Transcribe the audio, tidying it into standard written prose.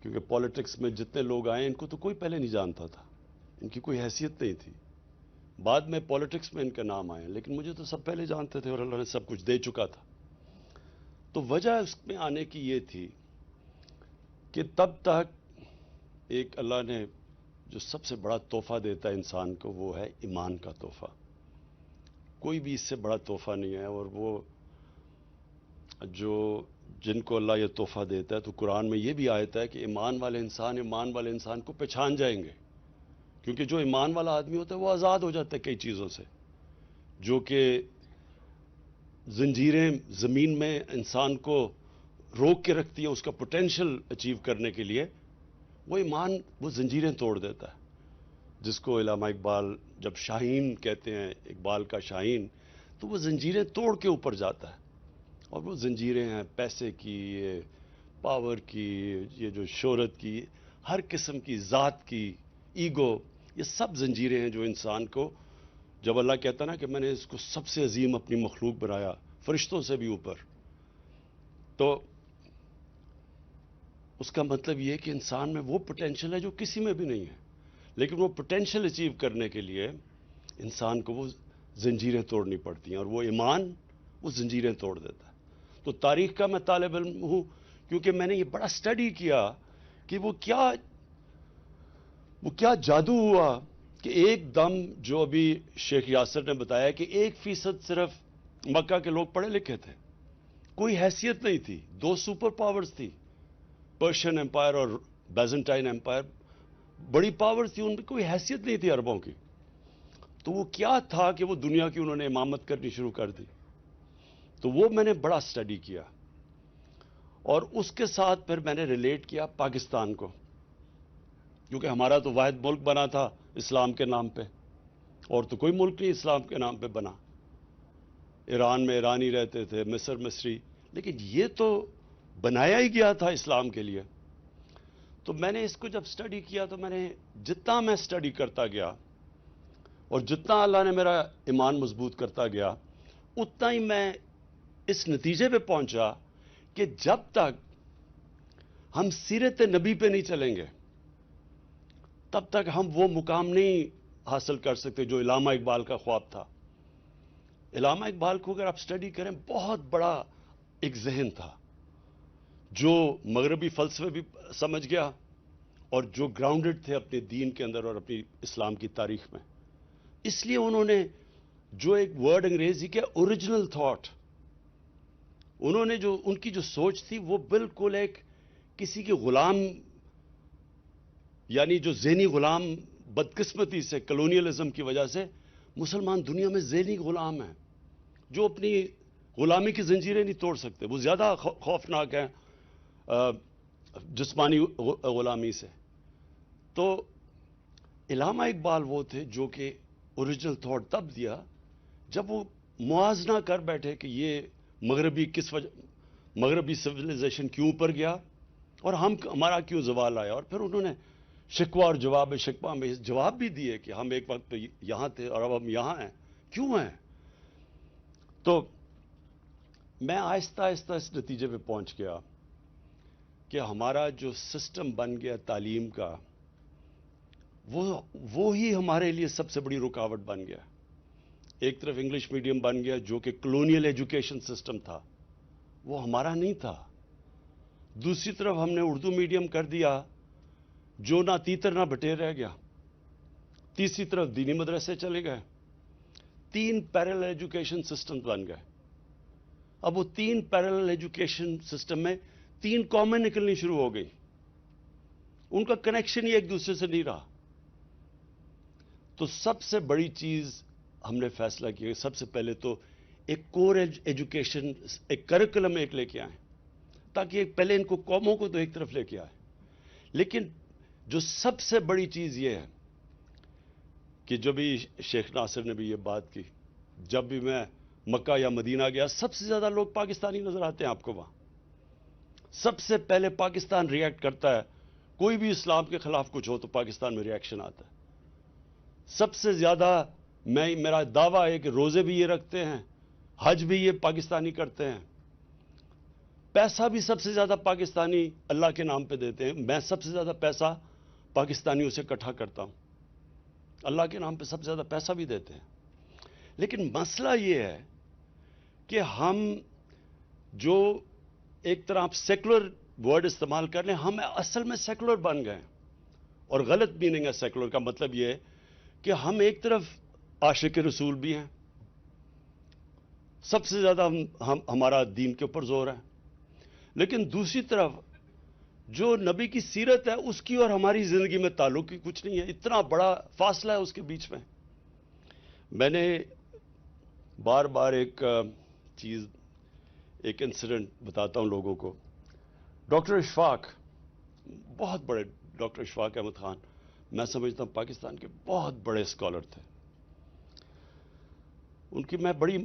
क्योंकि पॉलिटिक्स में जितने लोग आए इनको तो कोई पहले नहीं जानता था, इनकी कोई हैसियत नहीं थी। बाद में पॉलिटिक्स में इनका नाम आया, लेकिन मुझे तो सब पहले जानते थे और अल्लाह ने सब कुछ दे चुका था। तो वजह उसमें आने की ये थी कि तब तक एक अल्लाह ने जो सबसे बड़ा तोहफा देता है इंसान को, वो है ईमान का तोहफा। कोई भी इससे बड़ा तोहफा नहीं है। और वो जो जिनको अल्लाह ये तोहफा देता है, तो कुरान में ये भी आयत है कि ईमान वाले इंसान को पहचान जाएंगे, क्योंकि जो ईमान वाला आदमी होता है वो आज़ाद हो जाता है कई चीज़ों से, जो कि जंजीरें ज़मीन में इंसान को रोक के रखती हैं उसका पोटेंशियल अचीव करने के लिए। वो ईमान वो जंजीरें तोड़ देता है, जिसको इल्लामा इकबाल जब शाहीन कहते हैं, इकबाल का शाहीन, तो वो जंजीरें तोड़ के ऊपर जाता है। और वो जंजीरें हैं पैसे की, ये पावर की, ये जो शोहरत की, हर किस्म की, ज़ात की, ईगो, ये सब जंजीरें हैं जो इंसान को, जब अल्लाह कहता ना कि मैंने इसको सबसे अजीम अपनी मखलूक बनाया, फरिश्तों से भी ऊपर, तो उसका मतलब ये है कि इंसान में वो पोटेंशियल है जो किसी में भी नहीं है। लेकिन वो पोटेंशियल अचीव करने के लिए इंसान को वो जंजीरें तोड़नी पड़ती हैं, और वो ईमान वो जंजीरें तोड़ देता है। तो तारीख़ का मैं तालिब इल्म हूँ, क्योंकि मैंने ये बड़ा स्टडी किया कि वो क्या जादू हुआ कि एकदम, जो अभी शेख यासर ने बताया कि 1% सिर्फ मक्का के लोग पढ़े लिखे थे, कोई हैसियत नहीं थी। 2 सुपर पावर्स थी, पर्शियन एम्पायर और बैजेंटाइन एम्पायर, बड़ी पावर थी, उनमें कोई हैसियत नहीं थी अरबों की। तो वो क्या था कि वो दुनिया की उन्होंने इमामत करनी शुरू कर दी। तो वो मैंने बड़ा स्टडी किया, और उसके साथ फिर मैंने रिलेट किया पाकिस्तान को, क्योंकि हमारा तो वाहिद मुल्क बना था इस्लाम के नाम पे, और तो कोई मुल्क नहीं इस्लाम के नाम पे बना। ईरान में ईरानी रहते थे, मिस्र मिस्री, लेकिन ये तो बनाया ही गया था इस्लाम के लिए। तो मैंने इसको जब स्टडी किया, तो मैंने जितना मैं स्टडी करता गया और जितना अल्लाह ने मेरा ईमान मजबूत करता गया, उतना ही मैं इस नतीजे पे पहुंचा कि जब तक हम सीरत नबी पे नहीं चलेंगे, तब तक हम वो मुकाम नहीं हासिल कर सकते जो इल्लामा इकबाल का ख्वाब था। इल्लामा इकबाल को अगर आप स्टडी करें, बहुत बड़ा एक जहन था, जो मगरबी फलसफे भी समझ गया और जो ग्राउंडेड थे अपने दीन के अंदर और अपनी इस्लाम की तारीख में। इसलिए उन्होंने जो एक वर्ड अंग्रेजी के ओरिजिनल थॉट, उन्होंने जो उनकी जो सोच थी, वो बिल्कुल एक किसी के गुलाम, यानी जो ज़हनी गुलाम, बदकिस्मती से कलोनियलिज्म की वजह से मुसलमान दुनिया में ज़हनी गुलाम हैं, जो अपनी गुलामी की जंजीरें नहीं तोड़ सकते। वो ज़्यादा खौफनाक हैं जिस्मानी गुलामी से। तो इल्लामा इकबाल वो थे जो कि ओरिजिनल थॉट तब दिया जब वो मुआजना कर बैठे कि ये मगरबी सिविलाइजेशन क्यों ऊपर गया और हमारा क्यों ज़वाल आया। और फिर उन्होंने शिकवा और जवाब शिकवा में जवाब भी दिए कि हम एक वक्त पे यहाँ थे और अब हम यहाँ हैं, क्यों हैं। तो मैं आहिस्ता आहिस्ता इस नतीजे पे पहुँच गया कि हमारा जो सिस्टम बन गया तालीम का, वो ही हमारे लिए सबसे बड़ी रुकावट बन गया। एक तरफ इंग्लिश मीडियम बन गया जो कि कॉलोनियल एजुकेशन सिस्टम था, वो हमारा नहीं था। दूसरी तरफ हमने उर्दू मीडियम कर दिया जो ना तीतर ना बटेर रह गया। तीसरी तरफ दीनी मदरसे चले गए। 3 पैरेलल एजुकेशन सिस्टम बन गए। अब वो 3 पैरेलल एजुकेशन सिस्टम में 3 कौमें निकलनी शुरू हो गई, उनका कनेक्शन ही एक दूसरे से नहीं रहा। तो सबसे बड़ी चीज हमने फैसला किया, सबसे पहले तो एक कोर एजुकेशन, एक करिकुलम एक लेके आए, ताकि पहले इनको कौमों को तो एक तरफ लेके आए। लेकिन जो सबसे बड़ी चीज ये है कि जो भी शेख नासिर ने भी ये बात की, जब भी मैं मक्का या मदीना गया, सबसे ज्यादा लोग पाकिस्तानी नजर आते हैं आपको वहां। सबसे पहले पाकिस्तान रिएक्ट करता है, कोई भी इस्लाम के खिलाफ कुछ हो तो पाकिस्तान में रिएक्शन आता है सबसे ज्यादा। मेरा दावा है कि रोजे भी ये रखते हैं, हज भी ये पाकिस्तानी करते हैं, पैसा भी सबसे ज्यादा पाकिस्तानी अल्लाह के नाम पे देते हैं। मैं सबसे ज्यादा पैसा पाकिस्तानियों से इकट्ठा करता हूं, अल्लाह के नाम पे सबसे ज्यादा पैसा भी देते हैं। लेकिन मसला ये है कि हम जो एक तरह आप सेकुलर वर्ड इस्तेमाल कर लें, हम असल में सेकुलर बन गए। और गलत मीनिंग है सेकुलर का, मतलब यह है कि हम एक तरफ आशिक रसूल भी हैं, सबसे ज्यादा हमारा दीन के ऊपर जोर है, लेकिन दूसरी तरफ जो नबी की सीरत है उसकी और हमारी जिंदगी में ताल्लुक ही कुछ नहीं है। इतना बड़ा फासला है उसके बीच में। मैंने बार बार एक चीज, एक इंसिडेंट बताता हूं लोगों को। डॉक्टर इशफाक, बहुत बड़े डॉक्टर इशफाक अहमद खान, मैं समझता हूं पाकिस्तान के बहुत बड़े स्कॉलर थे। उनकी मैं बड़ी